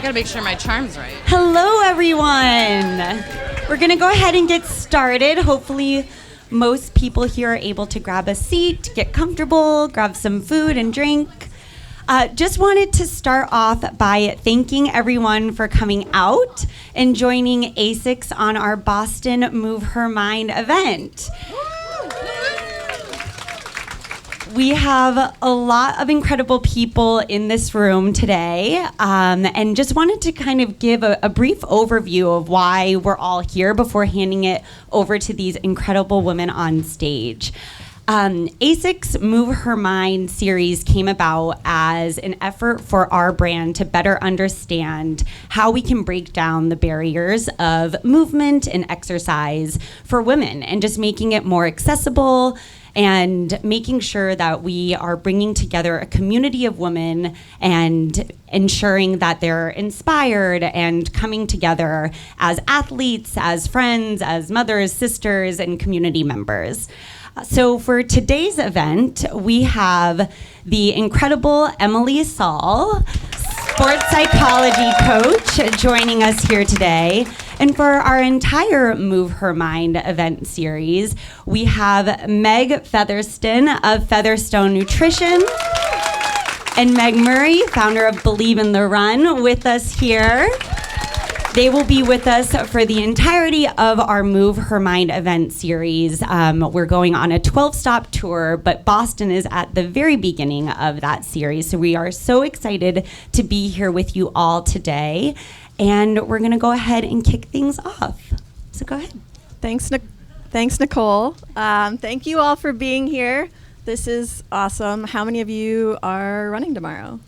gotta make sure my charm's right. Hello, everyone. We're gonna go ahead and get started. Hopefully, most people here are able to grab a seat, get comfortable, grab some food and drink. Just wanted to start off by thanking everyone for coming out and joining Asics on our Boston Move Her Mind event. We have a lot of incredible people in this room today, and just wanted to kind of give a brief overview of why we're all here before handing it over to these incredible women on stage. Asics Move Her Mind series came about as an effort for our brand to better understand how we can break down the barriers of movement and exercise for women and just making it more accessible and making sure that we are bringing together a community of women and ensuring that they're inspired and coming together as athletes, as friends, as mothers, sisters, and community members. So for today's event, we have the incredible Emily Saul, sports psychology coach, joining us here today. And for our entire Move Her Mind event series, we have Meg Featherston of Featherstone Nutrition and Meg Murray, founder of Believe in the Run, with us here. They will be with us for the entirety of our Move Her Mind event series. We're going on a 12-stop tour, but Boston is at the very beginning of that series. So we are so excited to be here with you all today. And we're going to go ahead and kick things off. So go ahead. Thanks, Nicole. Thank you all for being here. This is awesome. How many of you are running tomorrow?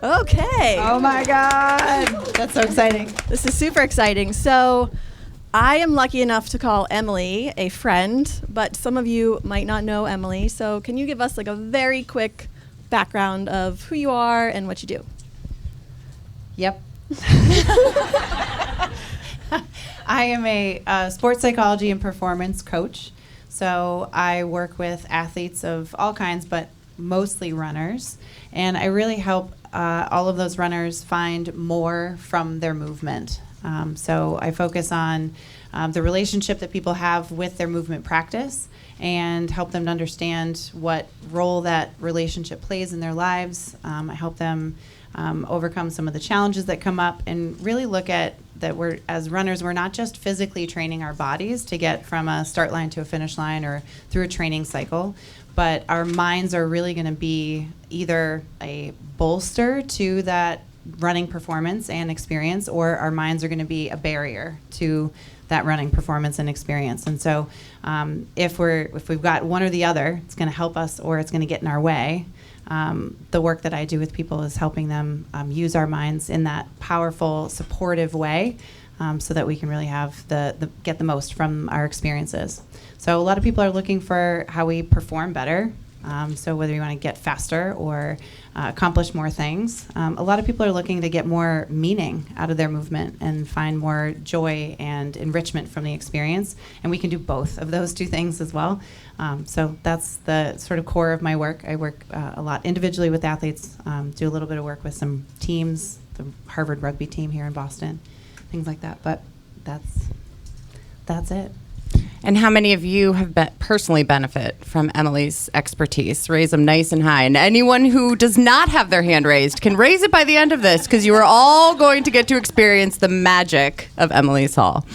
Okay. Oh my God. That's so exciting. This is super exciting. So I am lucky enough to call Emily a friend, but some of you might not know Emily. So can you give us like a very quick background of who you are and what you do? Yep. I am a sports psychology and performance coach. So I work with athletes of all kinds, but mostly runners. And I really help all of those runners find more from their movement. So I focus on the relationship that people have with their movement practice and help them to understand what role that relationship plays in their lives. I help them overcome some of the challenges that come up and really look at that we're, as runners, we're not just physically training our bodies to get from a start line to a finish line or through a training cycle, but our minds are really going to be either a bolster to that running performance and experience, or our minds are going to be a barrier to that running performance and experience. And so if we've got one or the other, it's going to help us or it's going to get in our way. The work that I do with people is helping them use our minds in that powerful, supportive way so that we can really have get the most from our experiences. So a lot of people are looking for how we perform better. So whether you want to get faster or accomplish more things, a lot of people are looking to get more meaning out of their movement and find more joy and enrichment from the experience. And we can do both of those two things as well. So that's the sort of core of my work. I work a lot individually with athletes, do a little bit of work with some teams, the Harvard rugby team here in Boston, things like that. But that's it. And how many of you have personally benefit from Emily's expertise? Raise them nice and high. And anyone who does not have their hand raised can raise it by the end of this, because you are all going to get to experience the magic of Emily Saul.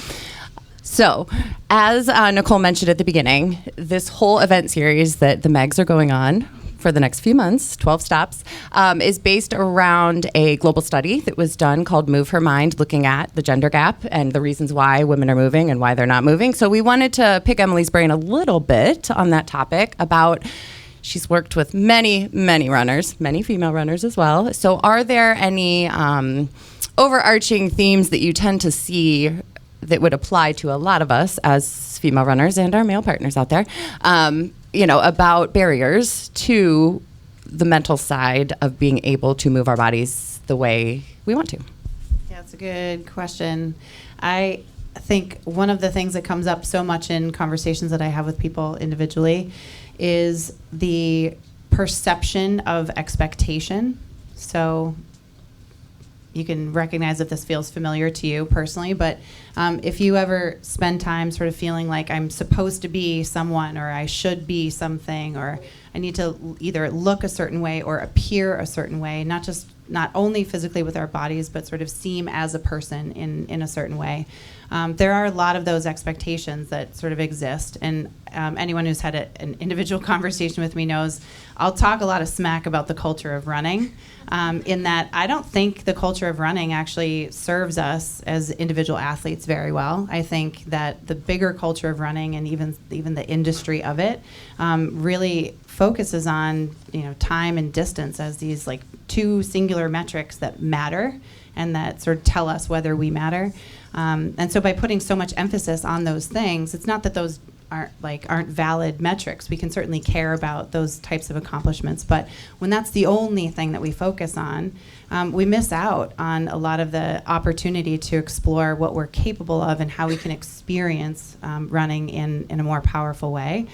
So, as Nicole mentioned at the beginning, this whole event series that the Megs are going on for the next few months, 12 stops, is based around a global study that was done called Move Her Mind, looking at the gender gap and the reasons why women are moving and why they're not moving. So we wanted to pick Emily's brain a little bit on that topic about, she's worked with many, many runners, many female runners as well. So are there any overarching themes that you tend to see that would apply to a lot of us as female runners and our male partners out there, about barriers to the mental side of being able to move our bodies the way we want to? Yeah, it's a good question. I think one of the things that comes up so much in conversations that I have with people individually is the perception of expectation. So you can recognize if this feels familiar to you personally, but if you ever spend time sort of feeling like I'm supposed to be someone, or I should be something, or I need to either look a certain way or appear a certain way, not only physically with our bodies, but sort of seem as a person in a certain way. There are a lot of those expectations that sort of exist, and anyone who's had an individual conversation with me knows I'll talk a lot of smack about the culture of running, in that I don't think the culture of running actually serves us as individual athletes very well. I think that the bigger culture of running, and even the industry of it, really focuses on time and distance as these like two singular metrics that matter and that sort of tell us whether we matter. And so by putting so much emphasis on those things, it's not that those aren't valid metrics. We can certainly care about those types of accomplishments, but when that's the only thing that we focus on, we miss out on a lot of the opportunity to explore what we're capable of and how we can experience running in a more powerful way.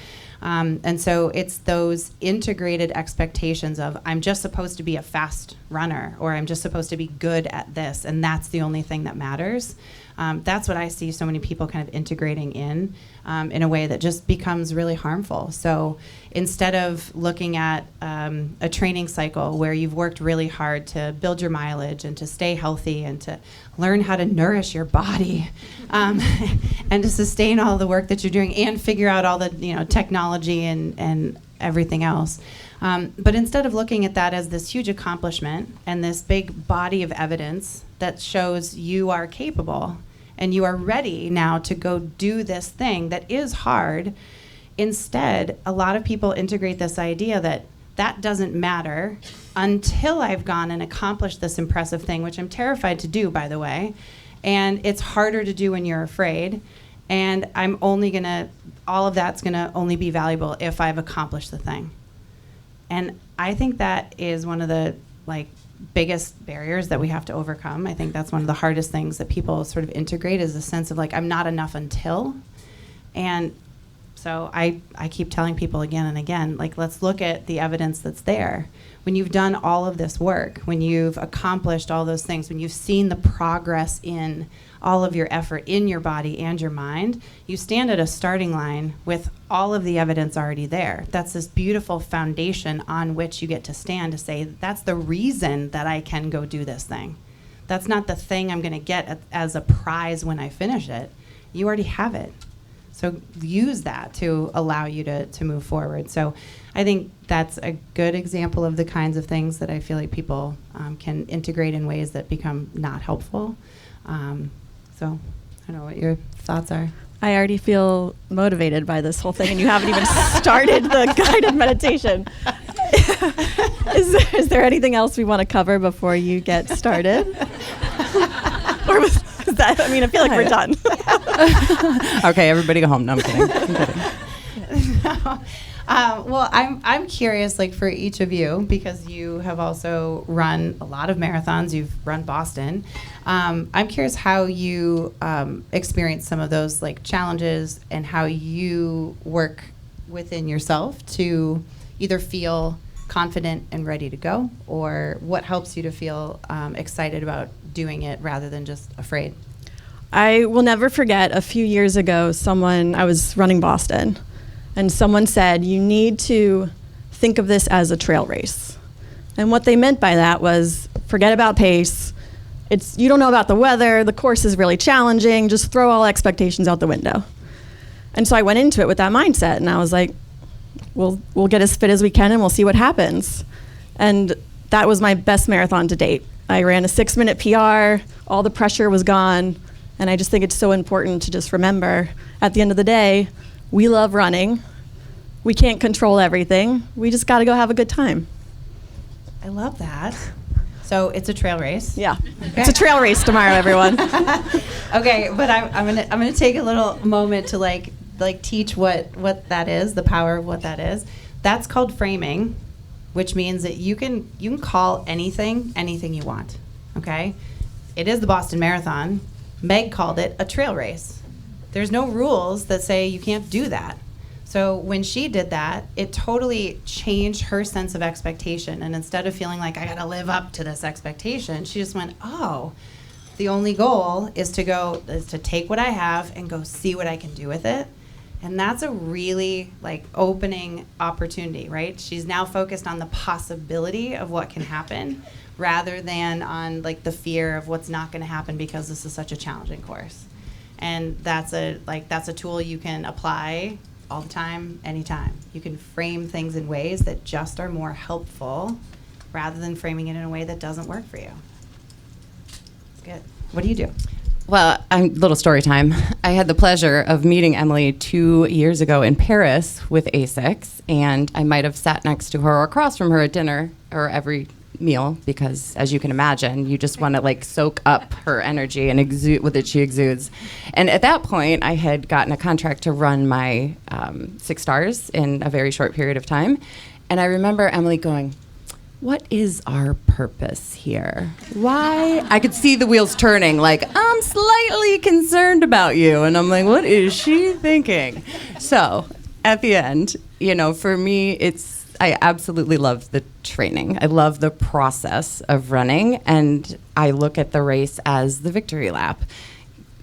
And so it's those integrated expectations of I'm just supposed to be a fast runner, or I'm just supposed to be good at this, and that's the only thing that matters. That's what I see so many people kind of integrating in a way that just becomes really harmful. So instead of looking at a training cycle where you've worked really hard to build your mileage and to stay healthy and to learn how to nourish your body and to sustain all the work that you're doing and figure out all the technology and everything else. But instead of looking at that as this huge accomplishment and this big body of evidence that shows you are capable and you are ready now to go do this thing that is hard, instead, a lot of people integrate this idea that doesn't matter until I've gone and accomplished this impressive thing, which I'm terrified to do, by the way. And it's harder to do when you're afraid. And all of that's gonna only be valuable if I've accomplished the thing. And I think that is one of the biggest barriers that we have to overcome. I think that's one of the hardest things that people sort of integrate, is a sense of I'm not enough until. And so I keep telling people again and again, let's look at the evidence that's there. When you've done all of this work, when you've accomplished all those things, when you've seen the progress in all of your effort in your body and your mind, you stand at a starting line with all of the evidence already there. That's this beautiful foundation on which you get to stand to say, that's the reason that I can go do this thing. That's not the thing I'm going to get as a prize when I finish it. You already have it. So use that to allow you to move forward. So I think that's a good example of the kinds of things that I feel like people can integrate in ways that become not helpful. So I don't know what your thoughts are. I already feel motivated by this whole thing, and you haven't even started the guided meditation. Is there anything else we want to cover before you get started? Or was that? I mean, I feel like we're done. Okay, everybody go home. No, I'm kidding. No. Well, I'm curious, for each of you, because you have also run a lot of marathons. You've run Boston. I'm curious how you experience some of those challenges and how you work within yourself to either feel confident and ready to go, or what helps you to feel excited about doing it rather than just afraid. I will never forget a few years ago, I was running Boston, and someone said, you need to think of this as a trail race. And what they meant by that was, forget about pace. You don't know about the weather, the course is really challenging, just throw all expectations out the window. And so I went into it with that mindset, and I was like, we'll get as fit as we can and we'll see what happens. And that was my best marathon to date. I ran a 6-minute PR, all the pressure was gone, and I just think it's so important to just remember, at the end of the day, we love running. We can't control everything. We just got to go have a good time. I love that. So it's a trail race. Yeah, it's a trail race tomorrow, everyone. Okay, but I'm gonna take a little moment to teach what that is, the power of what that is. That's called framing, which means that you can call anything you want. Okay, it is the Boston Marathon. Meg called it a trail race. There's no rules that say you can't do that. So when she did that, it totally changed her sense of expectation. And instead of feeling like I got to live up to this expectation, she just went, oh, the only goal is to take what I have and go see what I can do with it. And that's a really like opening opportunity, right? She's now focused on the possibility of what can happen rather than on like the fear of what's not going to happen because this is such a challenging course. And that's a tool you can apply all the time, anytime. You can frame things in ways that just are more helpful rather than framing it in a way that doesn't work for you. Good. What do you do? Well, little story time. I had the pleasure of meeting Emily 2 years ago in Paris with Asics, and I might have sat next to her or across from her at dinner or every meal because, as you can imagine, you just want to like soak up her energy and exude what that she exudes. And at that point, I had gotten a contract to run my 6 stars in a very short period of time, and I remember Emily going, "What is our purpose here? Why?" I could see the wheels turning, like, "I'm slightly concerned about you." And I'm like, what is she thinking? So at the end, for me, I absolutely love the training. I love the process of running, and I look at the race as the victory lap.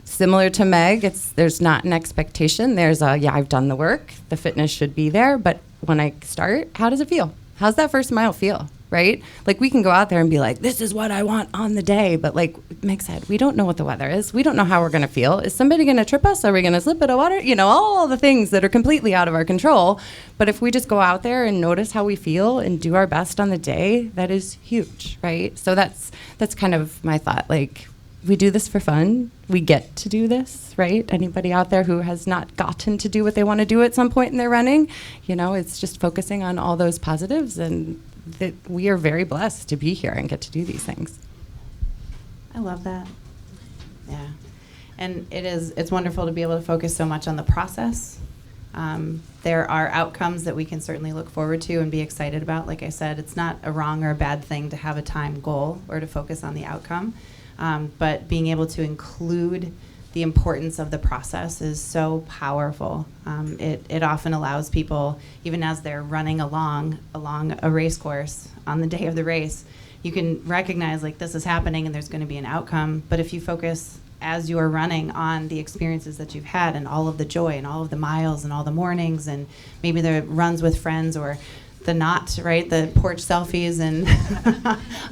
Similar to Meg, there's not an expectation. There's I've done the work. The fitness should be there. But when I start, how does it feel? How's that first mile feel? Right? Like we can go out there and be like, this is what I want on the day. But like Meg said, we don't know what the weather is. We don't know how we're going to feel. Is somebody going to trip us? Are we going to slip in the water? All the things that are completely out of our control. But if we just go out there and notice how we feel and do our best on the day, that is huge, right? So that's kind of my thought. Like we do this for fun. We get to do this, right? Anybody out there who has not gotten to do what they want to do at some point in their running, it's just focusing on all those positives, and that we are very blessed to be here and get to do these things. I love that. Yeah. And it's wonderful to be able to focus so much on the process. There are outcomes that we can certainly look forward to and be excited about. Like I said, it's not a wrong or a bad thing to have a time goal or to focus on the outcome. But being able to include the importance of the process is so powerful. It often allows people, even as they're running along a race course on the day of the race, you can recognize like this is happening and there's going to be an outcome. But if you focus as you are running on the experiences that you've had and all of the joy and all of the miles and all the mornings and maybe the runs with friends or the porch selfies and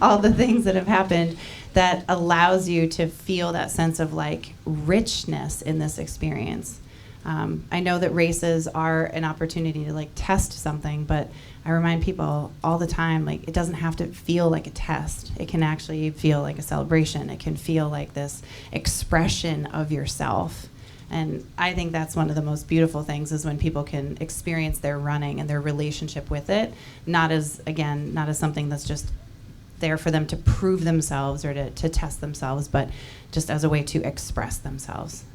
all the things that have happened, that allows you to feel that sense of like richness in this experience. I know that races are an opportunity to like test something, but I remind people all the time, like it doesn't have to feel like a test. It can actually feel like a celebration. It can feel like this expression of yourself. And I think that's one of the most beautiful things is when people can experience their running and their relationship with it, not as something that's just there for them to prove themselves or to test themselves, but just as a way to express themselves.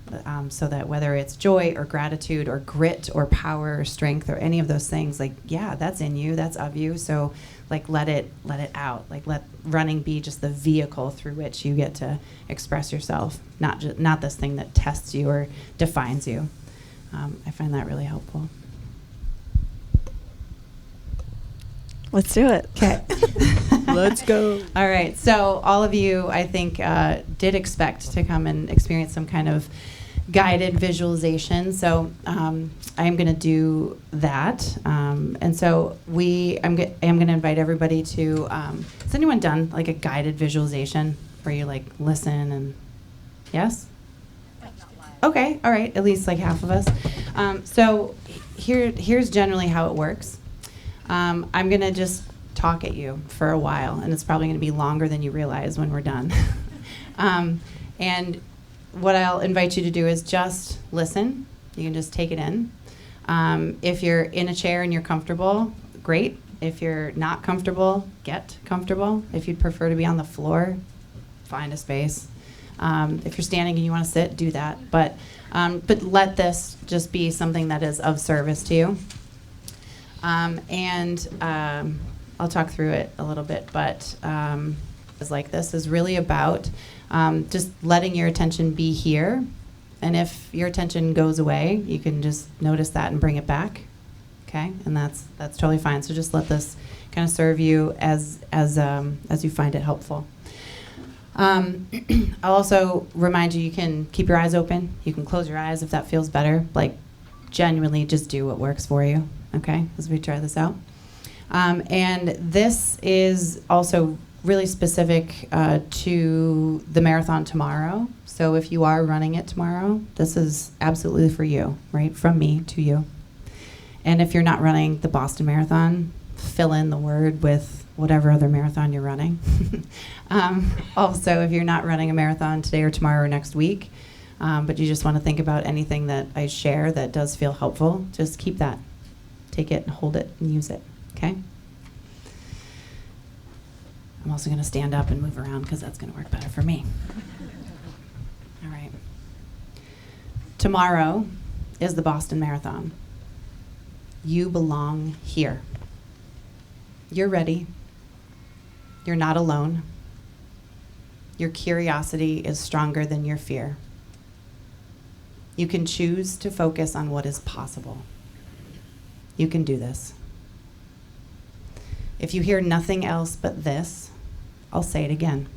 So that whether it's joy or gratitude or grit or power or strength or any of those things, like, yeah, that's in you, that's of you. So like let it out. Like let running be just the vehicle through which you get to express yourself, not this thing that tests you or defines you. I find that really helpful. Let's do it. Okay. Let's go. All right. So all of you, I think, did expect to come and experience some kind of guided visualization. So I am going to do that. And so I'm going to invite everybody to, has anyone done like a guided visualization where you like listen and, yes? Okay. All right. At least like half of us. So here's generally how it works. I'm going to just talk at you for a while, and it's probably going to be longer than you realize when we're done. And what I'll invite you to do is just listen. You can just take it in. If you're in a chair and you're comfortable, great. If you're not comfortable, get comfortable. If you'd prefer to be on the floor, find a space. If you're standing and you want to sit, do that. But let this just be something that is of service to you. I'll talk through it a little bit, but is like this is really about just letting your attention be here And if your attention goes away, you can just notice that and bring it back. Okay, and that's totally fine. So just let this kind of serve you as you find it helpful. I'll also remind you, you can keep your eyes open. You can close your eyes if that feels better. Like, genuinely just do what works for you, okay, as we try this out. And this is also really specific to the marathon tomorrow. So if you are running it tomorrow, this is absolutely for you, right? From me to you. And if you're not running the Boston Marathon, fill in the word with whatever other marathon you're running. Also, if you're not running a marathon today or tomorrow or next week, but you just want to think about anything that I share that does feel helpful, just keep that. Take it, hold it, and use it, okay? I'm also going to stand up and move around because that's going to work better for me. All right. Tomorrow is the Boston Marathon. You belong here. You're ready. You're not alone. Your curiosity is stronger than your fear. You can choose to focus on what is possible. You can do this. If you hear nothing else but this, I'll say it again.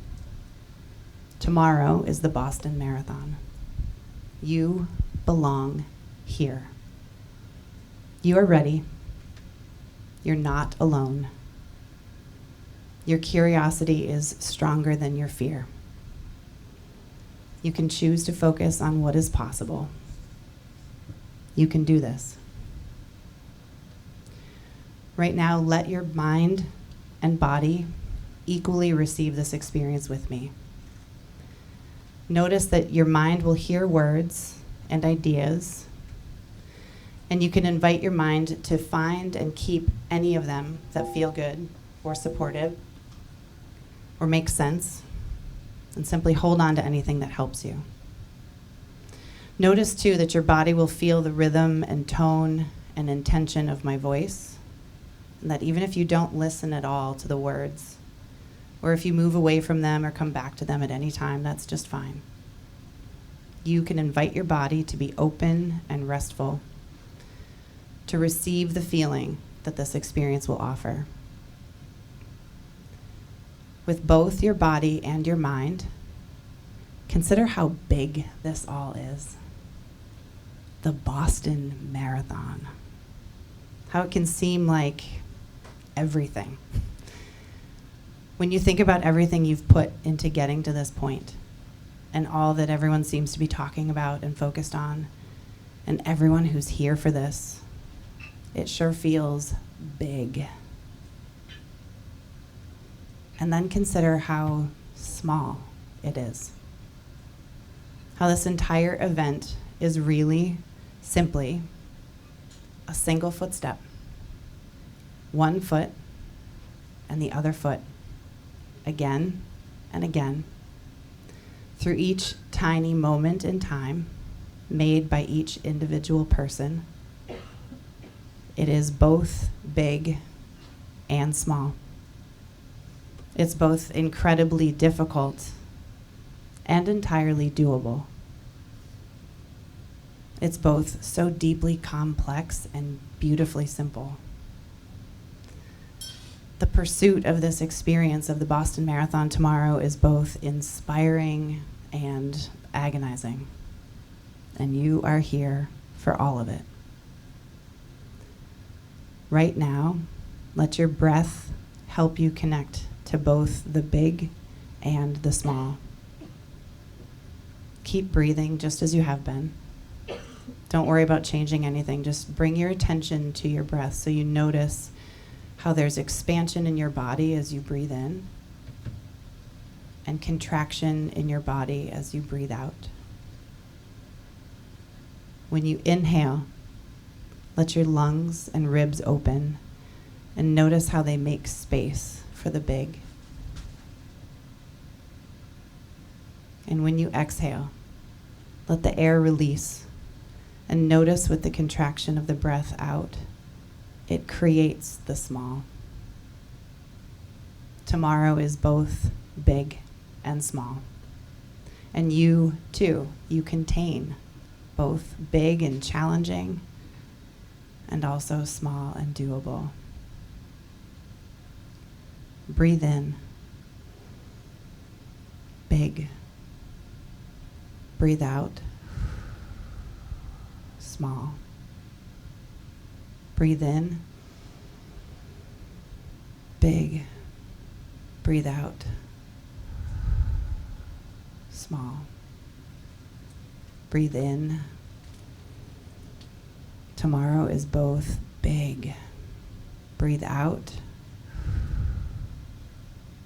Tomorrow is the Boston Marathon. You belong here. You are ready. You're not alone. Your curiosity is stronger than your fear. You can choose to focus on what is possible. You can do this. Right now, let your mind and body equally receive this experience with me. Notice that your mind will hear words and ideas, and you can invite your mind to find and keep any of them that feel good or supportive or make sense, and simply hold on to anything that helps you. Notice, too, that your body will feel the rhythm and tone and intention of my voice, and that even if you don't listen at all to the words, or if you move away from them or come back to them at any time, that's just fine. You can invite your body to be open and restful, to receive the feeling that this experience will offer. With both your body and your mind, consider how big this all is. The Boston Marathon. How it can seem like everything. When you think about everything you've put into getting to this point, and all that everyone seems to be talking about and focused on, and everyone who's here for this, it sure feels big. And then consider how small it is. How this entire event is really simply a single footstep. One foot and the other foot, again and again, through each tiny moment in time made by each individual person. It is both big and small. It's both incredibly difficult and entirely doable. It's both so deeply complex and beautifully simple. The pursuit of this experience of the Boston Marathon tomorrow is both inspiring and agonizing. And you are here for all of it. Right now, let your breath help you connect to both the big and the small. Keep breathing just as you have been. Don't worry about changing anything. Just bring your attention to your breath so you notice how there's expansion in your body as you breathe in and contraction in your body as you breathe out. When you inhale, let your lungs and ribs open and notice how they make space for the big. And when you exhale, let the air release and notice with the contraction of the breath out, it creates the small. Tomorrow is both big and small. And you, too, you contain both big and challenging, and also small and doable. Breathe in. Big. Breathe out. Small. Breathe in. Big. Breathe out. Small. Breathe in. Tomorrow is both big. Breathe out.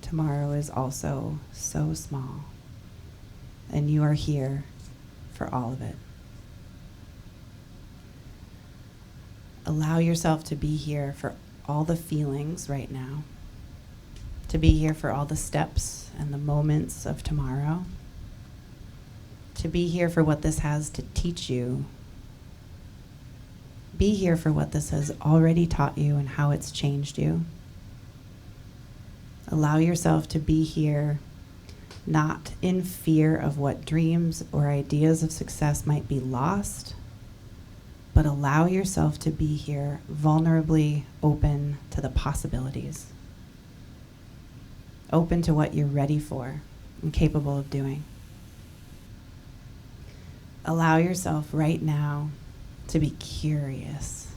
Tomorrow is also so small. And you are here for all of it. Allow yourself to be here for all the feelings right now, to be here for all the steps and the moments of tomorrow, to be here for what this has to teach you. Be here for what this has already taught you and how it's changed you. Allow yourself to be here not in fear of what dreams or ideas of success might be lost, but allow yourself to be here vulnerably open to the possibilities, open to what you're ready for and capable of doing. Allow yourself right now to be curious.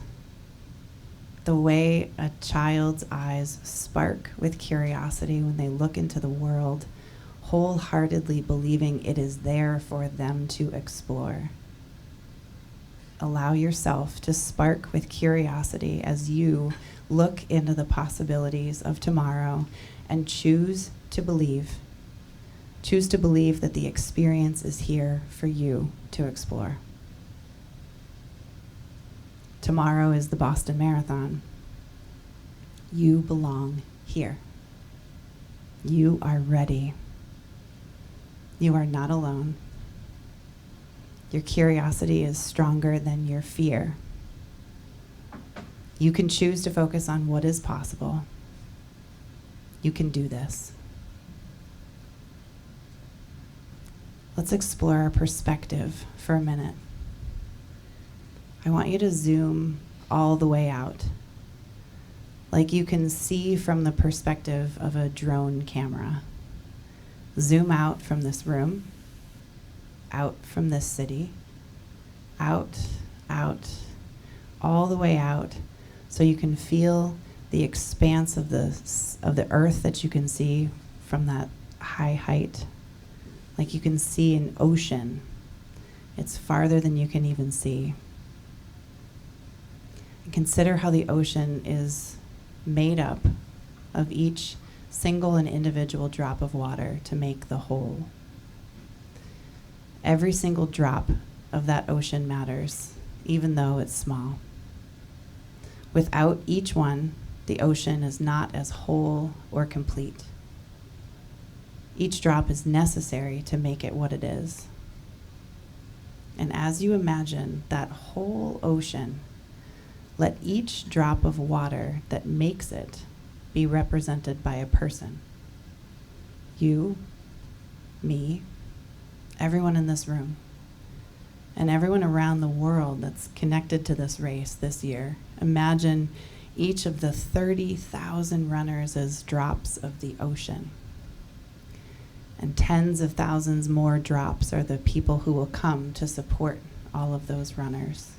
The way a child's eyes spark with curiosity when they look into the world, wholeheartedly believing it is there for them to explore. Allow yourself to spark with curiosity as you look into the possibilities of tomorrow and choose to believe. Choose to believe that the experience is here for you to explore. Tomorrow is the Boston Marathon. You belong here. You are ready. You are not alone. Your curiosity is stronger than your fear. You can choose to focus on what is possible. You can do this. Let's explore our perspective for a minute. I want you to zoom all the way out, like you can see from the perspective of a drone camera. Zoom out from this room, out from this city, out, all the way out, so you can feel the expanse of the earth that you can see from that high height. Like you can see an ocean. It's farther than you can even see. And consider how the ocean is made up of each single and individual drop of water to make the whole. Every single drop of that ocean matters, even though it's small. Without each one, the ocean is not as whole or complete. Each drop is necessary to make it what it is. And as you imagine that whole ocean, let each drop of water that makes it be represented by a person. You, me, everyone in this room, and everyone around the world that's connected to this race this year. Imagine each of the 30,000 runners as drops of the ocean. And tens of thousands more drops are the people who will come to support all of those runners.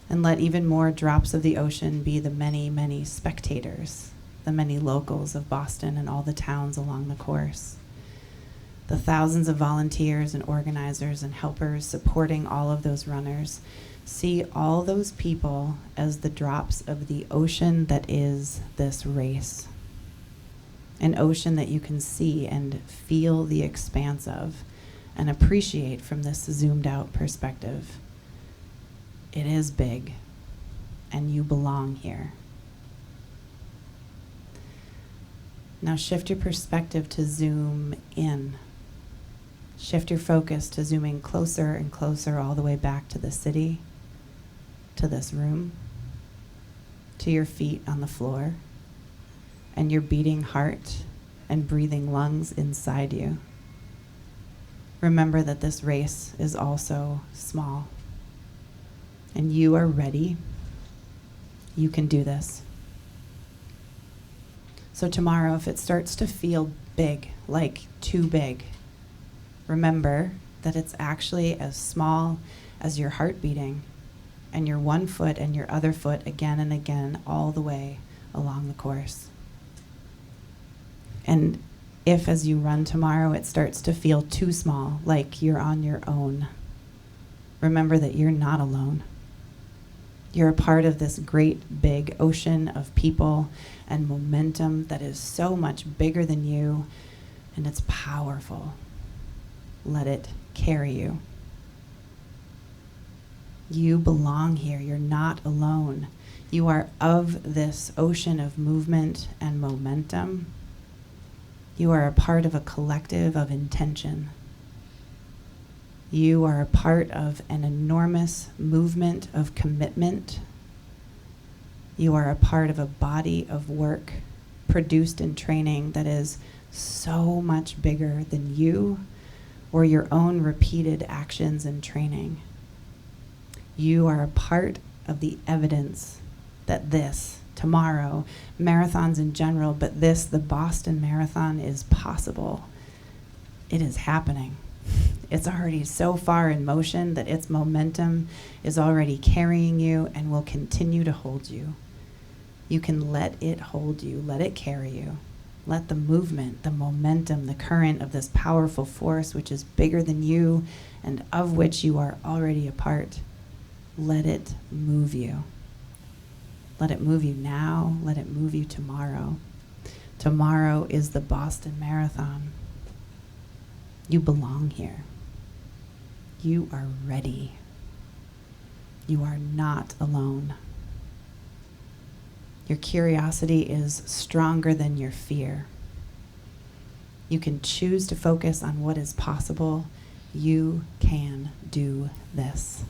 And let even more drops of the ocean be the many, many spectators, the many locals of Boston and all the towns along the course. The thousands of volunteers and organizers and helpers supporting all of those runners. See all those people as the drops of the ocean that is this race. An ocean that you can see and feel the expanse of and appreciate from this zoomed out perspective. It is big, and you belong here. Now shift your perspective to zoom in. Shift your focus to zooming closer and closer all the way back to the city, to this room, to your feet on the floor, and your beating heart and breathing lungs inside you. remember that this race is also small. And you are ready. You can do this. So tomorrow, if it starts to feel big, like too big, remember that it's actually as small as your heart beating and your one foot and your other foot again and again all the way along the course. And if as you run tomorrow it starts to feel too small, like you're on your own, remember that you're not alone. You're a part of this great big ocean of people and momentum that is so much bigger than you, and it's powerful. Let it carry you. You belong here. You're not alone. You are of this ocean of movement and momentum. You are a part of a collective of intention. You are a part of an enormous movement of commitment. You are a part of a body of work produced in training that is so much bigger than you or your own repeated actions and training. You are a part of the evidence that this, tomorrow, marathons in general, but this, the Boston Marathon, is possible. It is happening. It's already so far in motion that its momentum is already carrying you and will continue to hold you. You can let it hold you, let it carry you. Let the movement, the momentum, the current of this powerful force, which is bigger than you and of which you are already a part, let it move you. Let it move you now. Let it move you tomorrow. Tomorrow is the Boston Marathon. You belong here. You are ready. You are not alone. Your curiosity is stronger than your fear. You can choose to focus on what is possible. You can do this.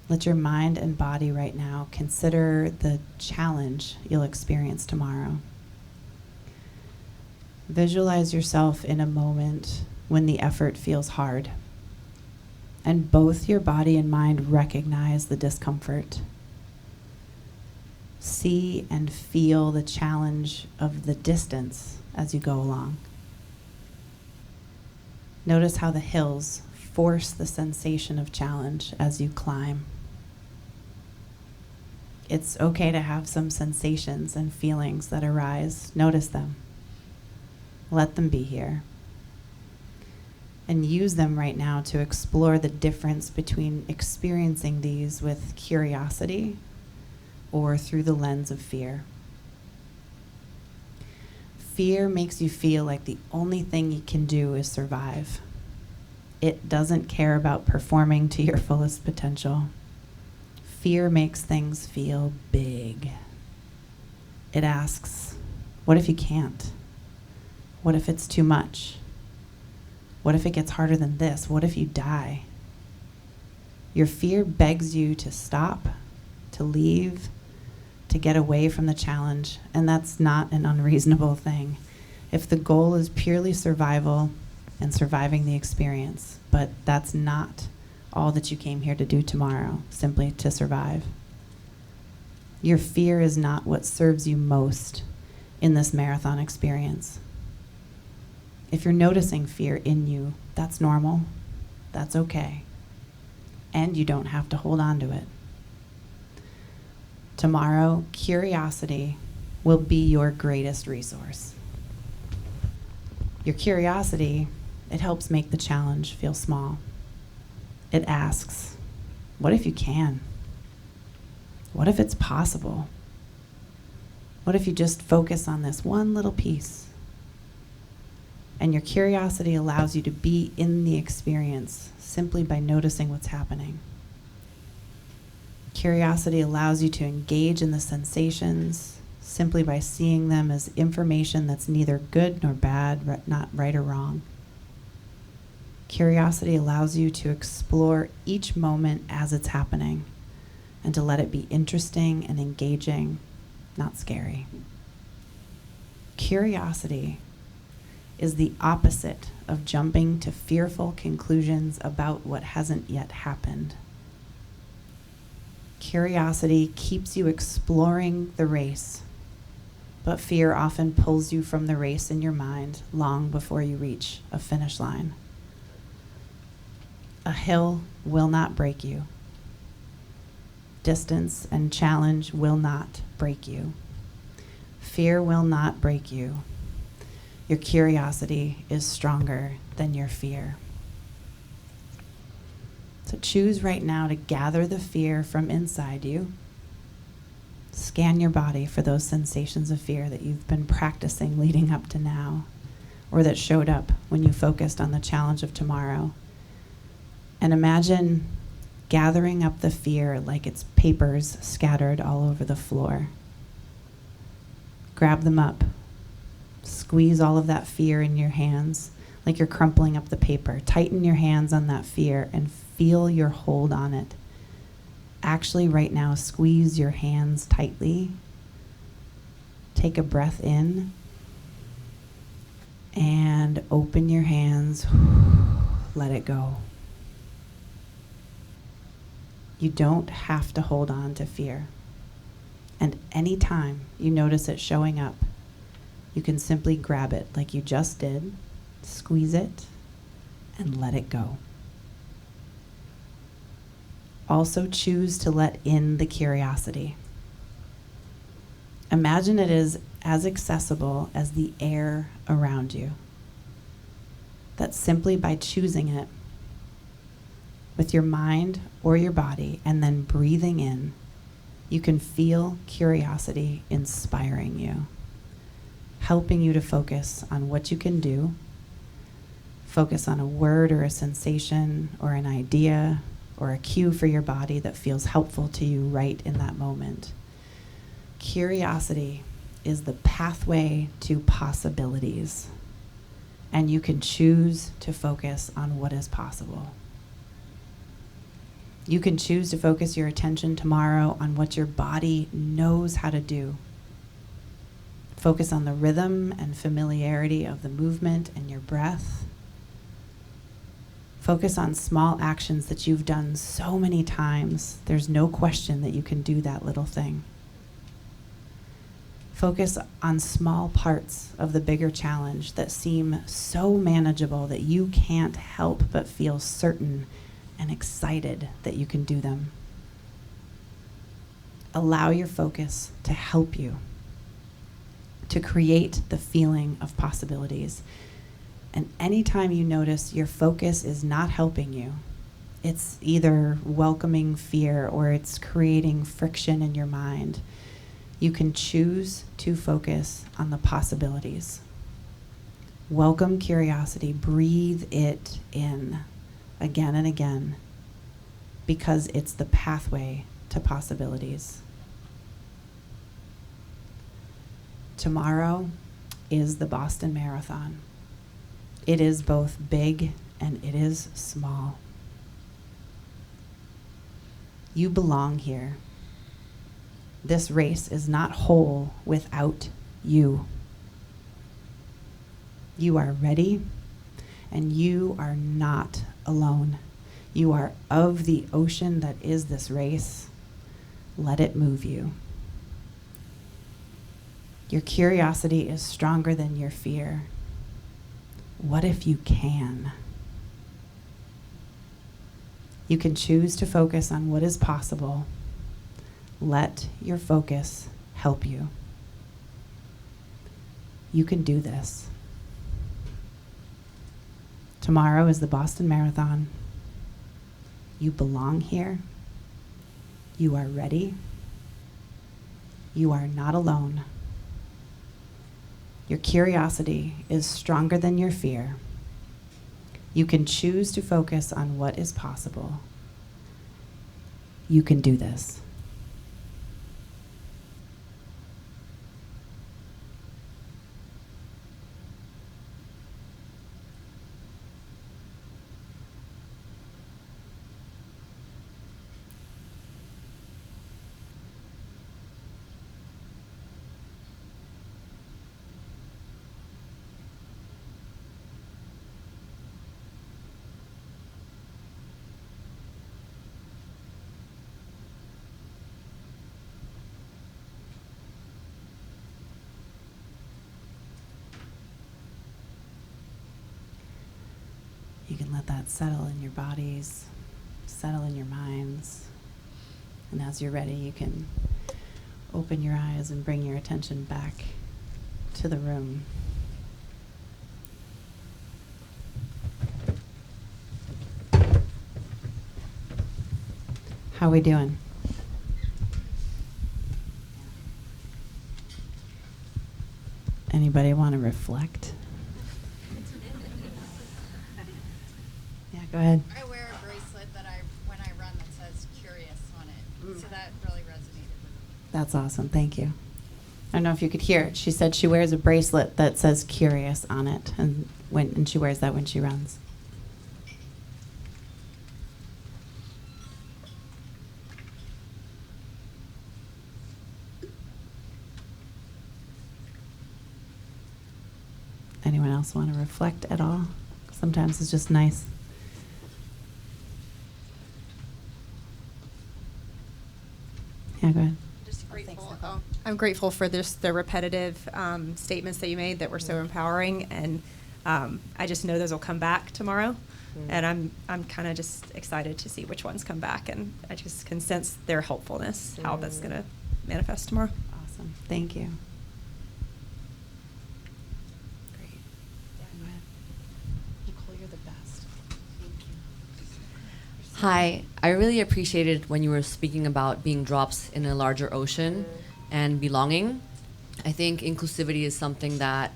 Let your mind and body right now consider the challenge you'll experience tomorrow. Visualize yourself in a moment when the effort feels hard, and both your body and mind recognize the discomfort. See and feel the challenge of the distance as you go along. Notice how the hills force the sensation of challenge as you climb. It's okay to have some sensations and feelings that arise. Notice them. Let them be here. And use them right now to explore the difference between experiencing these with curiosity or through the lens of fear. Fear makes you feel like the only thing you can do is survive. It doesn't care about performing to your fullest potential. Fear makes things feel big. It asks, what if you can't? What if it's too much? What if it gets harder than this? What if you die? Your fear begs you to stop, to leave, to get away from the challenge, and that's not an unreasonable thing. If the goal is purely survival and surviving the experience, but that's not all that you came here to do tomorrow, simply to survive. Your fear is not what serves you most in this marathon experience. If you're noticing fear in you, that's normal, that's okay, and you don't have to hold on to it. Tomorrow, curiosity will be your greatest resource. Your curiosity, it helps make the challenge feel small. It asks, what if you can? What if it's possible? What if you just focus on this one little piece? And your curiosity allows you to be in the experience simply by noticing what's happening. Curiosity allows you to engage in the sensations simply by seeing them as information that's neither good nor bad, not right or wrong. Curiosity allows you to explore each moment as it's happening and to let it be interesting and engaging, not scary. Curiosity is the opposite of jumping to fearful conclusions about what hasn't yet happened. Curiosity keeps you exploring the race, but fear often pulls you from the race in your mind long before you reach a finish line. A hill will not break you. Distance and challenge will not break you. Fear will not break you. Your curiosity is stronger than your fear. So choose right now to gather the fear from inside you. Scan your body for those sensations of fear that you've been practicing leading up to now, or that showed up when you focused on the challenge of tomorrow. And imagine gathering up the fear like it's papers scattered all over the floor. Grab them up. Squeeze all of that fear in your hands like you're crumpling up the paper. Tighten your hands on that fear and feel your hold on it. Actually, right now, squeeze your hands tightly. Take a breath in and open your hands. Let it go. You don't have to hold on to fear. And anytime you notice it showing up, you can simply grab it like you just did, squeeze it, and let it go. Also choose to let in the curiosity. Imagine it is as accessible as the air around you. That simply by choosing it with your mind or your body and then breathing in, you can feel curiosity inspiring you, helping you to focus on what you can do, focus on a word or a sensation or an idea or a cue for your body that feels helpful to you right in that moment. Curiosity is the pathway to possibilities, and you can choose to focus on what is possible. You can choose to focus your attention tomorrow on what your body knows how to do. Focus on the rhythm and familiarity of the movement and your breath. Focus on small actions that you've done so many times. There's no question that you can do that little thing. Focus on small parts of the bigger challenge that seem so manageable that you can't help but feel certain and excited that you can do them. Allow your focus to help you to create the feeling of possibilities. And anytime you notice your focus is not helping you, it's either welcoming fear or it's creating friction in your mind, you can choose to focus on the possibilities. Welcome curiosity, breathe it in again and again, because it's the pathway to possibilities. Tomorrow is the Boston Marathon. It is both big and it is small. You belong here. This race is not whole without you. You are ready, and you are not alone. You are of the ocean that is this race. Let it move you. Your curiosity is stronger than your fear. What if you can? You can choose to focus on what is possible. Let your focus help you. You can do this. Tomorrow is the Boston Marathon. You belong here. You are ready. You are not alone. Your curiosity is stronger than your fear. You can choose to focus on what is possible. You can do this. you can let that settle in your bodies, settle in your minds. And as you're ready, you can open your eyes and bring your attention back to the room. How we doing? Anybody want to reflect? Yeah, go ahead. I wear a bracelet when I run that says "Curious" on it, so that really resonated with me. That's awesome. Thank you. I don't know if you could hear it. She said she wears a bracelet that says "Curious" on it, and she wears that when she runs. Anyone else want to reflect at all? Sometimes it's just nice. Yeah, go ahead. Just grateful. I'm grateful for the repetitive statements that you made that were so empowering, and I just know those will come back tomorrow, and I'm kind of just excited to see which ones come back, and I just can sense their helpfulness, how that's going to manifest tomorrow. Awesome. Thank you. Great. Yeah, go ahead. Nicole, you're the best. Thank you. Hi, I really appreciated when you were speaking about being drops in a larger ocean and belonging. I think inclusivity is something that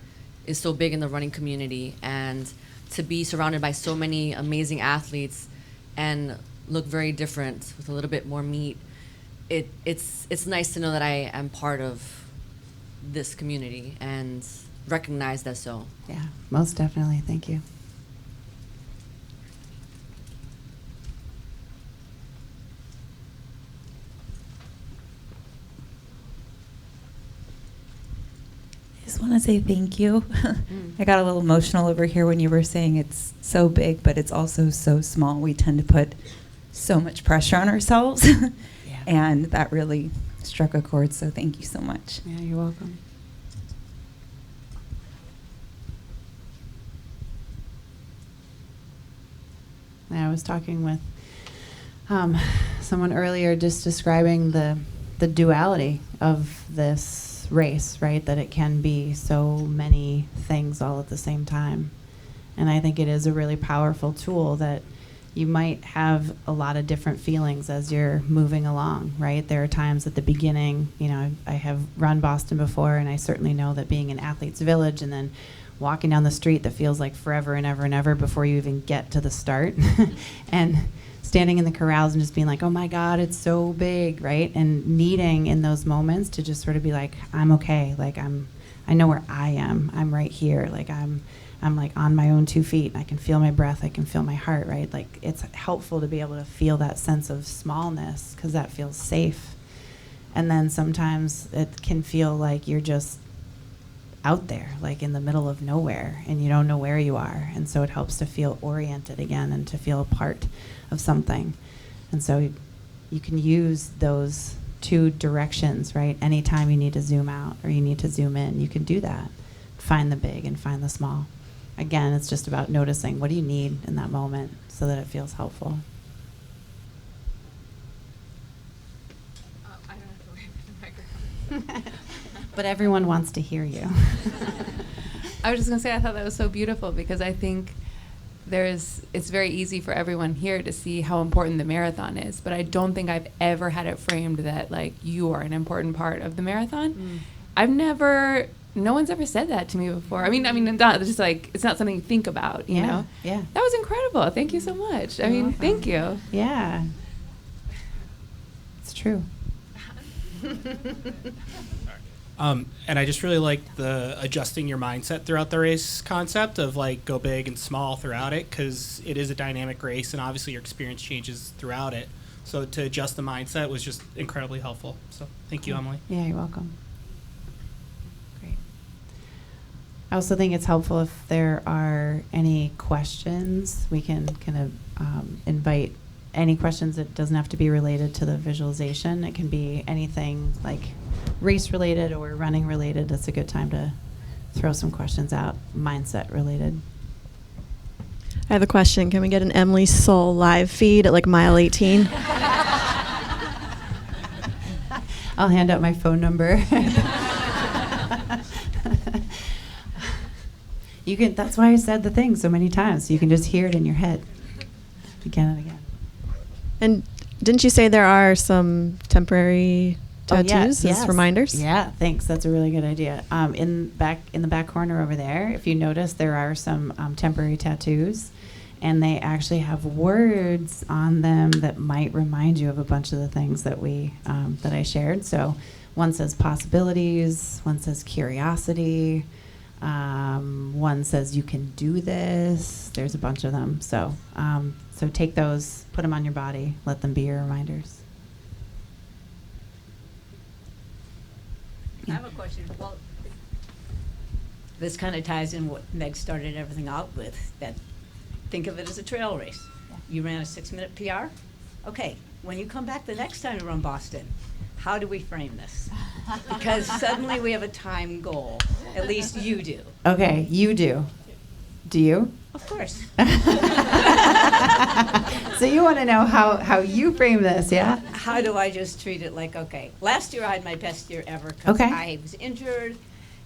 is so big in the running community, and to be surrounded by so many amazing athletes and look very different with a little bit more meat, it's nice to know that I am part of this community and recognized as so. Yeah, most definitely. Thank you. I just want to say thank you. I got a little emotional over here when you were saying it's so big, but it's also so small. We tend to put so much pressure on ourselves, and that really struck a chord, so thank you so much. Yeah, you're welcome. I was talking with someone earlier, just describing the duality of this race, right? That it can be so many things all at the same time. And I think it is a really powerful tool that you might have a lot of different feelings as you're moving along, right? There are times at the beginning, I have run Boston before, and I certainly know that being in Athletes Village and then walking down the street that feels like forever and ever and ever before you even get to the start, and standing in the corrals and just being like, oh my God, it's so big, right? And needing in those moments to just sort of be like, I'm okay, like I know where I am, I'm right here, like I'm like on my own 2 feet, and I can feel my breath, I can feel my heart, right? Like it's helpful to be able to feel that sense of smallness because that feels safe. And then sometimes it can feel like you're just out there, like in the middle of nowhere, and you don't know where you are. And so it helps to feel oriented again and to feel a part of something. And so you can use those two directions, right? Anytime you need to zoom out or you need to zoom in, you can do that. Find the big and find the small. Again, it's just about noticing what do you need in that moment so that it feels helpful. I don't have to wait for the microphone. But everyone wants to hear you. I was just going to say, I thought that was so beautiful because I think it's very easy for everyone here to see how important the marathon is, but I don't think I've ever had it framed that like you are an important part of the marathon. No one's ever said that to me before. I mean, it's just like, it's not something you think about, you know? Yeah. That was incredible. Thank you so much. You're welcome. Thank you. Yeah. It's true. And I just really like the adjusting your mindset throughout the race concept of like go big and small throughout it, because it is a dynamic race and obviously your experience changes throughout it. So to adjust the mindset was just incredibly helpful. So thank you, Emily. Yeah, you're welcome. Great. I also think it's helpful if there are any questions, we can kind of invite any questions. It doesn't have to be related to the visualization. It can be anything like race related or running related. That's a good time to throw some questions out, mindset related. I have a question. Can we get an Emily Saul live feed at like mile 18? I'll hand out my phone number. You can. That's why I said the thing so many times. So you can just hear it in your head again and again. And didn't you say there are some temporary tattoos as reminders? Yeah, thanks. That's a really good idea. In the back corner over there, if you notice, there are some temporary tattoos, and they actually have words on them that might remind you of a bunch of the things that that I shared. So, one says possibilities, one says curiosity, one says you can do this. There's a bunch of them. So, so take those, put them on your body, let them be your reminders. I have a question. Well, this kind of ties in what Meg started everything out with, that think of it as a trail race. Yeah. You ran a 6-minute PR. Okay, when you come back the next time to run Boston, how do we frame this? Because suddenly we have a time goal. At least you do. Okay, you do. Do you? Of course. So you want to know how you frame this, yeah? How do I just treat it like, okay, last year I had my best year ever because Okay. I was injured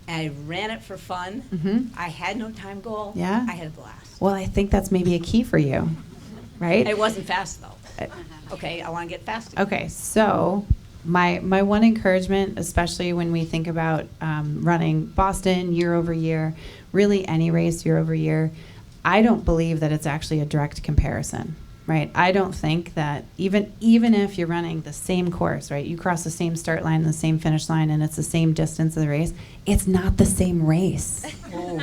and I ran it for fun. Mm-hmm. I had no time goal. Yeah? I had a blast. Well, I think that's maybe a key for you, right? It wasn't fast though. Okay, I want to get fast again. Okay, so my one encouragement, especially when we think about running Boston year over year, really any race year over year, I don't believe that it's actually a direct comparison, right? I don't think that even if you're running the same course, right? You cross the same start line and the same finish line and it's the same distance of the race, it's not the same race. Oh,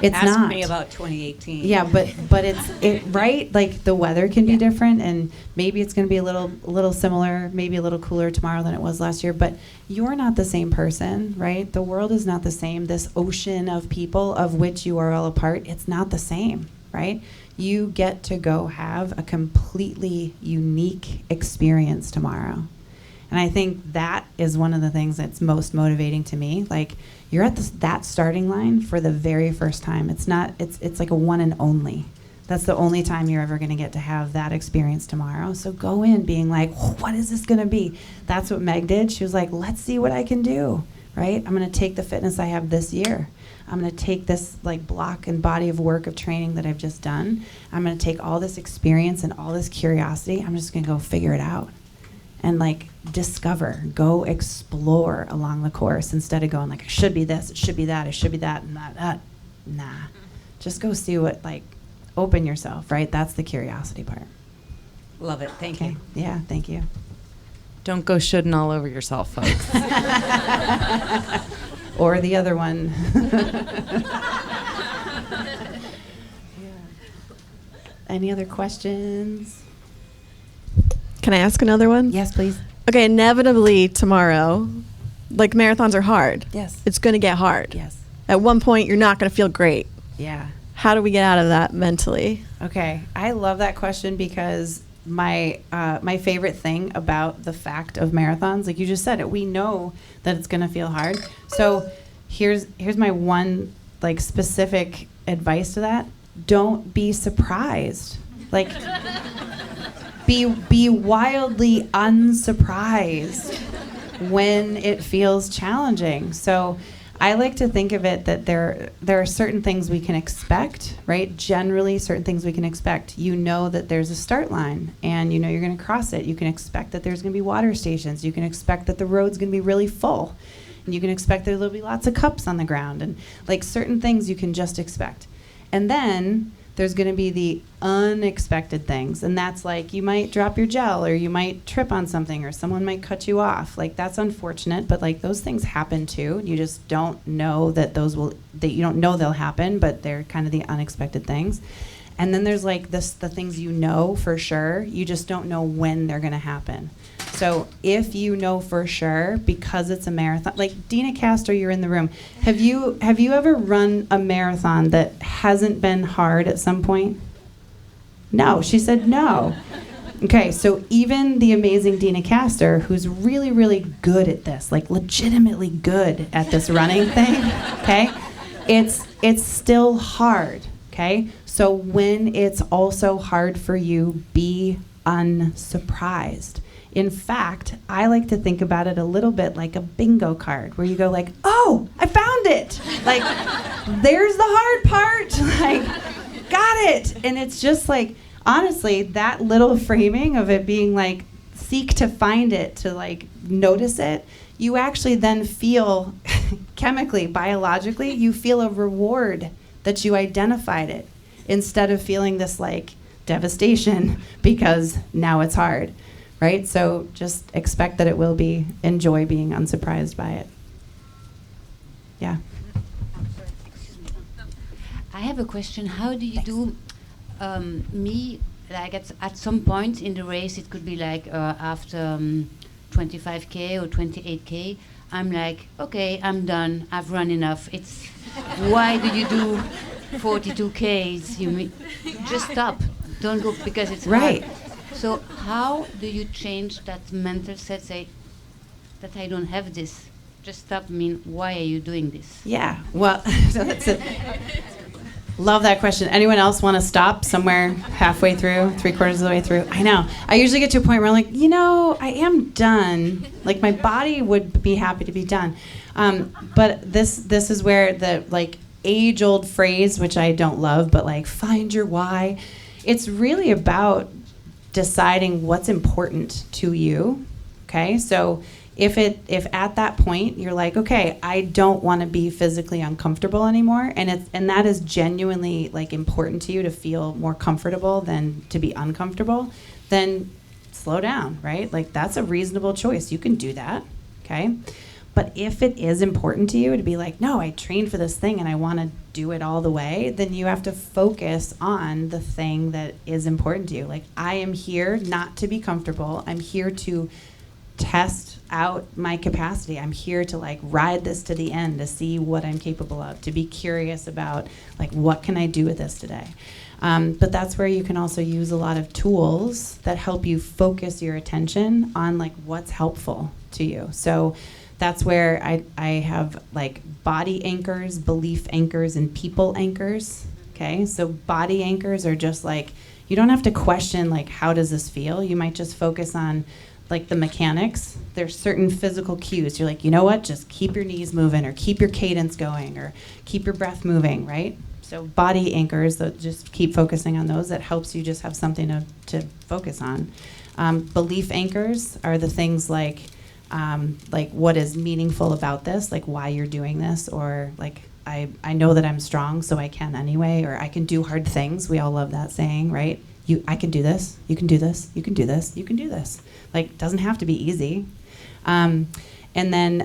It's ask not. me about 2018. Yeah, but it right, like the weather can be different, and maybe it's going to be a little similar, maybe a little cooler tomorrow than it was last year, but you're not the same person, right? The world is not the same. This ocean of people of which you are all a part, it's not the same, right? You get to go have a completely unique experience tomorrow. And I think that is one of the things that's most motivating to me. Like, you're at that starting line for the very first time. It's like a one and only. That's the only time you're ever going to get to have that experience tomorrow. So go in being like, what is this going to be? That's what Meg did. She was like, let's see what I can do, right? I'm going to take the fitness I have this year. I'm going to take this like block and body of work of training that I've just done. I'm going to take all this experience and all this curiosity. I'm just going to go figure it out. And like discover, go explore along the course instead of going like, it should be this, it should be that, it should be that, and that. Nah. Just go see what, like, open yourself, right? That's the curiosity part. Love it. Thank you. Yeah, thank you. Don't go shoulding all over yourself, folks. Or the other one. Any other questions? Can I ask another one? Yes, please. Okay, inevitably tomorrow, like marathons are hard. Yes. It's going to get hard. Yes. At one point, you're not going to feel great. Yeah. How do we get out of that mentally? Okay, I love that question because my favorite thing about the fact of marathons, like you just said it, we know that it's going to feel hard. So here's my one like specific advice to that: don't be surprised. Like be wildly unsurprised when it feels challenging. So I like to think of it that there are certain things we can expect, right? Generally, certain things we can expect. You know that there's a start line, and you know you're going to cross it. You can expect that there's going to be water stations. You can expect that the road's going to be really full. And you can expect that there'll be lots of cups on the ground. And like certain things you can just expect. And then there's going to be the unexpected things. And that's like you might drop your gel, or you might trip on something, or someone might cut you off. Like that's unfortunate, but like those things happen too. You just don't know that you don't know they'll happen, but they're kind of the unexpected things. And then there's like the things you know for sure, you just don't know when they're going to happen. So if you know for sure, because it's a marathon, like Dina Castor, you're in the room. Have you ever run a marathon that hasn't been hard at some point? No, she said no. Okay, so even the amazing Dina Castor, who's really, really good at this, like legitimately good at this running thing, okay, it's still hard. Okay? So when it's also hard for you, be unsurprised. In fact, I like to think about it a little bit like a bingo card where you go like, oh, I found it. Like, there's the hard part. Like, got it. And it's just like, honestly, that little framing of it being like, seek to find it, to like notice it, you actually then feel chemically, biologically, you feel a reward that you identified it instead of feeling this like devastation because now it's hard. Right? So just expect that it will be, enjoy being unsurprised by it. Yeah. I have a question. How do you do me, like at some point in the race, it could be like after 25K or 28K, I'm like, okay, I'm done. I've run enough. It's why do you do 42Ks? Just stop. Don't go because it's right. hard. So how do you change that mental set, say that I don't have this? Just stop. I mean, why are you doing this? Yeah, well, so that's it. Love that question. Anyone else want to stop somewhere halfway through, 3/4 of the way through? I know. I usually get to a point where I'm like, I am done. Like my body would be happy to be done. But this is where the like age-old phrase, which I don't love, but like find your why. It's really about deciding what's important to you. Okay, so if at that point you're like, okay, I don't want to be physically uncomfortable anymore, and that is genuinely like important to you to feel more comfortable than to be uncomfortable, then slow down, right? Like that's a reasonable choice. You can do that, okay? But if it is important to you to be like, no, I trained for this thing and I want to do it all the way, then you have to focus on the thing that is important to you. Like, I am here not to be comfortable. I'm here to test out my capacity. I'm here to like ride this to the end to see what I'm capable of, to be curious about like, what can I do with this today? But that's where you can also use a lot of tools that help you focus your attention on like what's helpful to you. So that's where I have like body anchors, belief anchors, and people anchors. Okay, so body anchors are just like, you don't have to question like, how does this feel? You might just focus on like the mechanics. There's certain physical cues. You're like, you know what? Just keep your knees moving, or keep your cadence going, or keep your breath moving, right? So body anchors, that just keep focusing on those. That helps you just have something to focus on. Belief anchors are the things like what is meaningful about this, like why you're doing this, or like I know that I'm strong, so I can anyway, or I can do hard things. We all love that saying, right? I can do this, you can do this, you can do this, you can do this. Like, it doesn't have to be easy. And then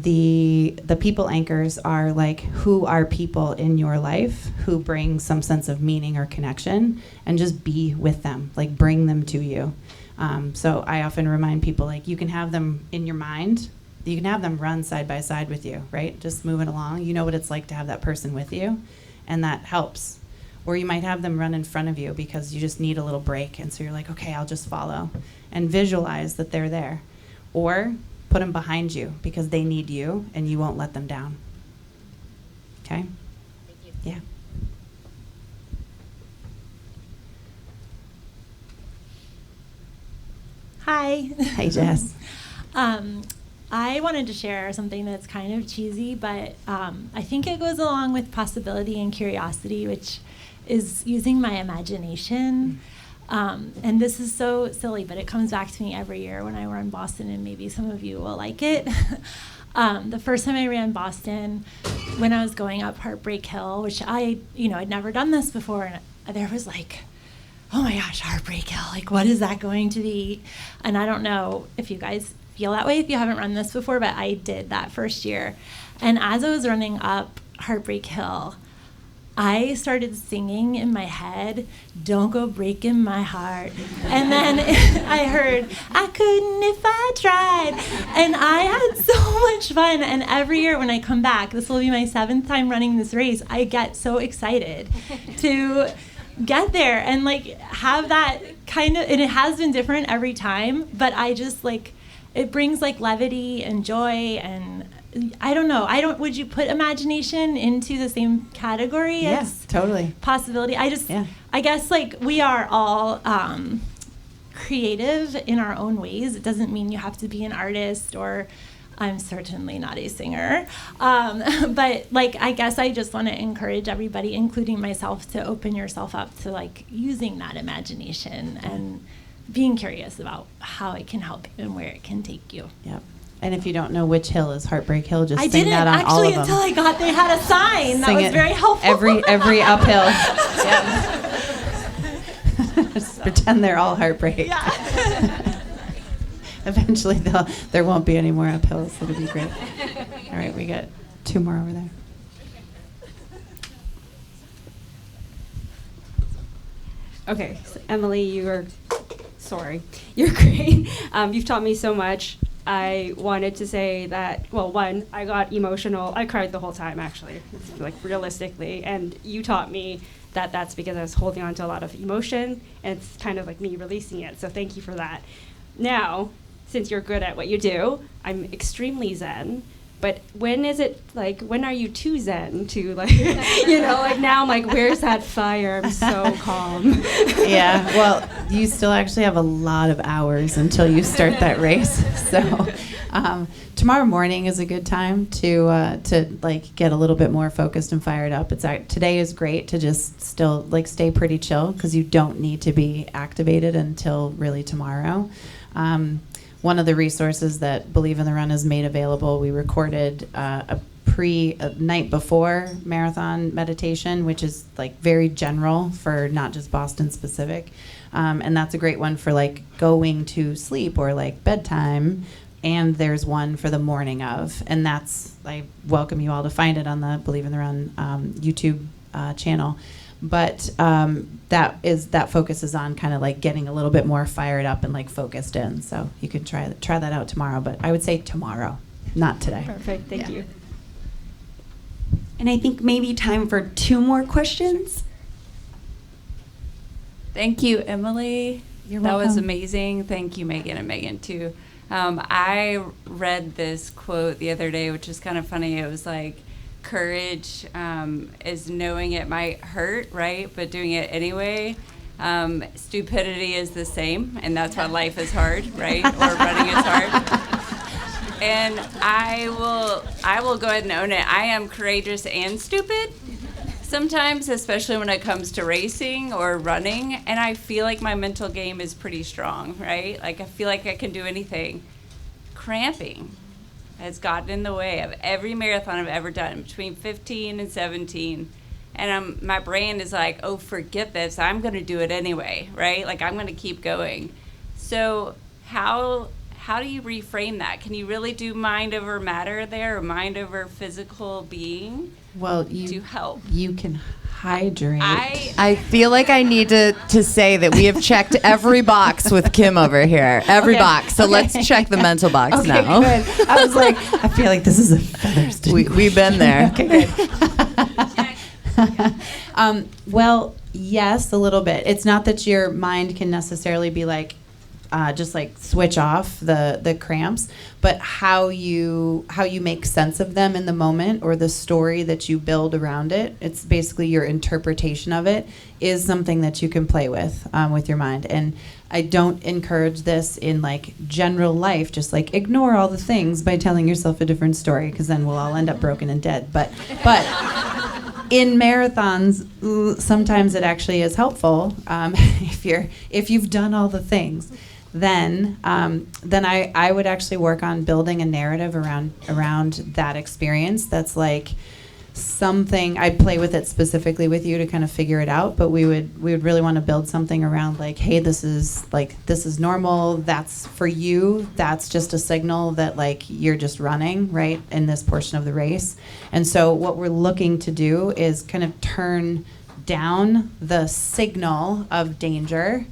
the people anchors are like, who are people in your life who bring some sense of meaning or connection, and just be with them, like bring them to you. So I often remind people, like, you can have them in your mind. You can have them run side by side with you, right? Just moving along. You know what it's like to have that person with you, and that helps. Or you might have them run in front of you because you just need a little break, and so you're like, okay, I'll just follow, and visualize that they're there. Or put them behind you because they need you, and you won't let them down. Okay? Thank you. Yeah. Hi. Hey, Jess. I wanted to share something that's kind of cheesy, but I think it goes along with possibility and curiosity, which is using my imagination. And this is so silly, but it comes back to me every year when I run Boston, and maybe some of you will like it. The first time I ran Boston, when I was going up Heartbreak Hill, which I'd never done this before, and there was like, oh my gosh, Heartbreak Hill, like what is that going to be? And I don't know if you guys feel that way if you haven't run this before, but I did that first year. And as I was running up Heartbreak Hill, I started singing in my head, "Don't go breaking my heart." And then I heard, "I couldn't if I tried." And I had so much fun. And every year when I come back, this will be my 7th time running this race, I get so excited to get there and like have that kind of, and it has been different every time, but I just like, it brings like levity and joy and I don't know. Would you put imagination into the same category Yes, as totally. possibility? I guess like we are all creative in our own ways. It doesn't mean you have to be an artist, or I'm certainly not a singer. But like, I guess I just want to encourage everybody, including myself, to open yourself up to like using that imagination and being curious about how it can help you and where it can take you. Yep. And if you don't know which hill is Heartbreak Hill, just I sing didn't that on all actually of them. until I got they had a sign that Sing was it very helpful. Every uphill. Yep. Just pretend they're all heartbreak. Yeah. Eventually there won't be any more uphills. It'll be great. All right, we got 2 more over there. Okay, so Emily, you're great. You've taught me so much. I wanted to say that, well, one, I got emotional. I cried the whole time, actually, like realistically. And you taught me that that's because I was holding on to a lot of emotion, and it's kind of like me releasing it. So thank you for that. Now, since you're good at what you do, I'm extremely zen. But when are you too zen to like, like now I'm like, where's that fire? I'm so calm. Yeah, well, you still actually have a lot of hours until you start that race. So tomorrow morning is a good time to like get a little bit more focused and fired up. Today is great to just still like stay pretty chill, because you don't need to be activated until really tomorrow. One of the resources that Believe in the Run has made available, we recorded a night before marathon meditation, which is like very general for not just Boston specific. And that's a great one for like going to sleep or like bedtime. And there's one for the morning of. And I welcome you all to find it on the Believe in the Run YouTube channel. But that focuses on kind of like getting a little bit more fired up and like focused in. So you can try that out tomorrow. But I would say tomorrow, not today. Perfect. Thank you. And I think maybe time for 2 more questions. Thank you, Emily. You're that was welcome. amazing. Thank you, Megan, and Megan too. I read this quote the other day, which is kind of funny. It was like, courage is knowing it might hurt, right? But doing it anyway. Stupidity is the same, and that's why life is hard, right? Or running is hard. And I will go ahead and own it. I am courageous and stupid sometimes, especially when it comes to racing or running. And I feel like my mental game is pretty strong, right? Like I feel like I can do anything. Cramping has gotten in the way of every marathon I've ever done between 15 and 17. And my brain is like, oh, forget this. I'm going to do it anyway, right? Like, I'm going to keep going. So how do you reframe that? Can you really do mind over matter there, or mind over physical being? Well, to help. You can hydrate. I feel like I need to say that we have checked every box with Kim over here. Every box. So let's check the mental box Okay, now. good. I was like, I feel like this is a Featherston. We've been there. Okay, good. Well, yes, a little bit. It's not that your mind can necessarily be like, just like switch off the cramps, but how you make sense of them in the moment, or the story that you build around it. It's basically your interpretation of it is something that you can play with your mind. And I don't encourage this in like general life, just like ignore all the things by telling yourself a different story, because then we'll all end up broken and dead. But in marathons, sometimes it actually is helpful if you've done all the things. Then I would actually work on building a narrative around that experience. That's like something I'd play with it specifically with you to kind of figure it out. But we would really want to build something around like, hey, this is normal. That's for you. That's just a signal that like you're just running right in this portion of the race. And so what we're looking to do is kind of turn down the signal of danger.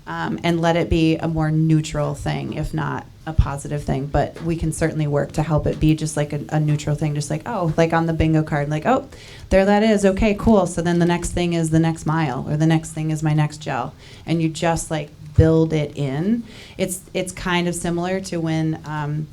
And let it be a more neutral thing, if not a positive thing. But we can certainly work to help it be just like a neutral thing, just like, oh, like on the bingo card, like, oh, there that is. Okay, cool. So then the next thing is the next mile, or the next thing is my next gel. And you just like build it in. It's kind of similar to when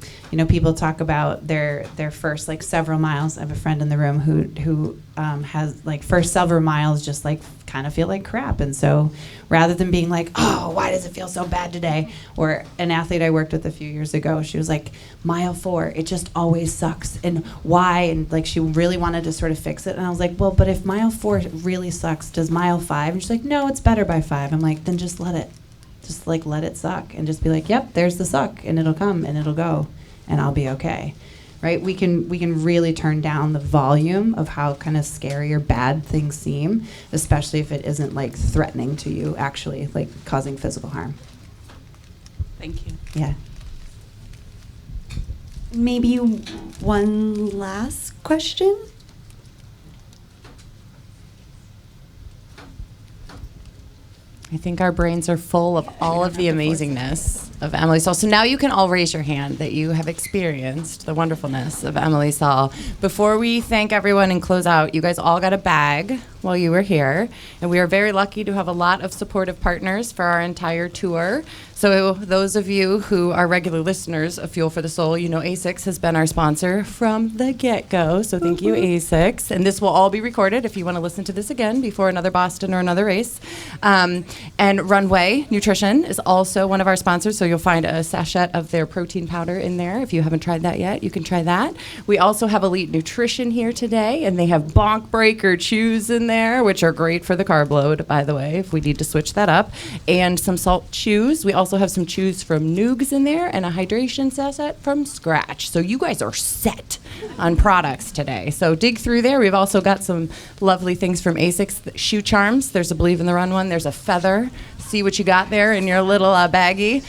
people talk about their first like several miles. I have a friend in the room who has like first several miles just like kind of feel like crap, and so rather than being like, oh, why does it feel so bad today? Or an athlete I worked with a few years ago, she was like, mile 4, it just always sucks, and why? And like she really wanted to sort of fix it, and I was like, well, but if mile 4 really sucks, does mile 5? And she's like, no, it's better by 5. I'm like, then just let it suck, and just be like, yep, there's the suck, and it'll come and it'll go, and I'll be okay. Right? We can really turn down the volume of how kind of scary or bad things seem, especially if it isn't like threatening to you, actually like causing physical harm. Thank you. Yeah. Maybe one last question? I think our brains are full of all of the amazingness of Emily Saul. So now you can all raise your hand that you have experienced the wonderfulness of Emily Saul. Before we thank everyone and close out, you guys all got a bag while you were here. And we are very lucky to have a lot of supportive partners for our entire tour. So those of you who are regular listeners of Fuel for the Soul, you know Asics has been our sponsor from the get-go. So thank you, Asics. And this will all be recorded if you want to listen to this again before another Boston or another race. And Runway Nutrition is also one of our sponsors. So you'll find a sachet of their protein powder in there. If you haven't tried that yet, you can try that. We also have Elite Nutrition here today, and they have Bonk Breaker chews in there, which are great for the carb load, by the way, if we need to switch that up. And some salt chews. We also have some chews from Noogs in there and a hydration sachet from Scratch. So you guys are set on products today. So dig through there. We've also got some lovely things from Asics. Shoe charms. There's a Believe in the Run one. There's a feather. See what you got there in your little baggie.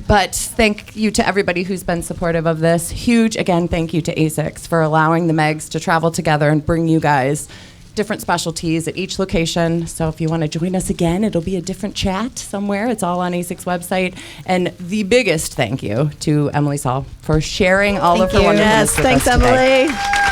But thank you to everybody who's been supportive of this. Huge, again, thank you to Asics for allowing the Megs to travel together and bring you guys different specialties at each location. So if you want to join us again, it'll be a different chat somewhere. It's all on Asics website. And the biggest thank you to Emily Saul for sharing all of her wonderfulness with Thanks, us today. Emily.